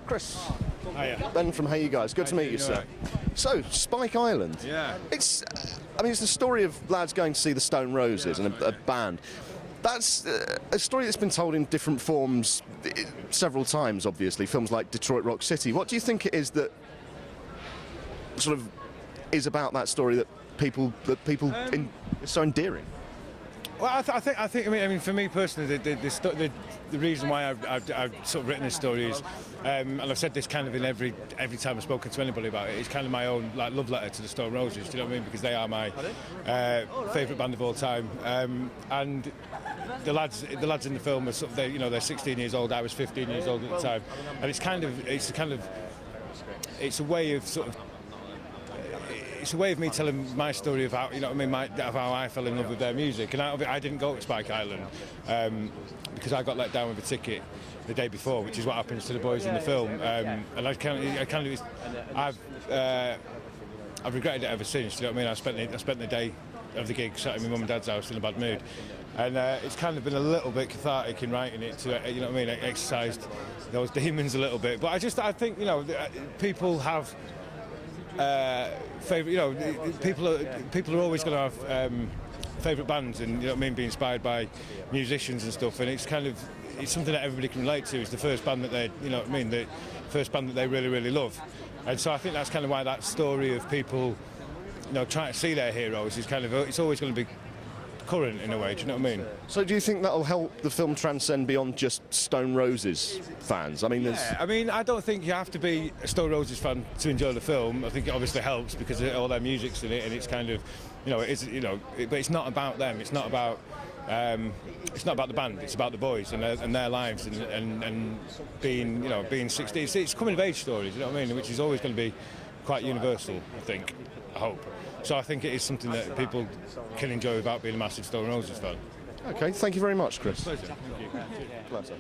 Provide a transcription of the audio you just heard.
Chris. Hiya. Ben from HeyUGuys. Good to meet you, sir. So, Spike Island. Yeah. It's the story of lads going to see the Stone Roses and a band. That's a story that's been told in different forms several times, obviously. Films like Detroit Rock City. What do you think it is that sort of is about that story that people is so endearing? Well, I think. I mean, for me personally, the reason why I've sort of written this story is, and I've said this kind of in every time I've spoken to anybody about it. It's kind of my own like love letter to the Stone Roses. Do you know what I mean? Because they are my favourite band of all time, and the lads in the film are sort of they're 16 years old. I was 15 years old at the time, and it's a way of sort of. It's a way of me telling my story of how of how I fell in love with their music, and out of it, I didn't go to Spike Island because I got let down with a ticket the day before, which is what happens to the boys in the film. And I've regretted it ever since. Do you know what I mean? I spent the day of the gig sat in my mum and dad's house in a bad mood, and it's kind of been a little bit cathartic in writing it to exercised those demons a little bit. But I think people have. People are always going to have favourite bands, and be inspired by musicians and stuff. And it's something that everybody can relate to. It's the first band that the first band that they really, really love. And so I think that's kind of why that story of people, trying to see their heroes is it's always going to be current in a way. Do you know what I mean? So do you think that'll help the film transcend beyond just Stone Roses fans? I don't think you have to be a Stone Roses fan to enjoy the film. I think it obviously helps because all their music's in it, and it's but it's not about them. It's not about the band. It's about the boys and their lives and being 16. It's coming of age stories. You know what I mean? Which is always going to be quite universal. I think. I hope. So I think it is something that people can enjoy without being a massive Stone Roses fan. Okay, thank you very much, Chris. Pleasure. Thank you. Pleasure.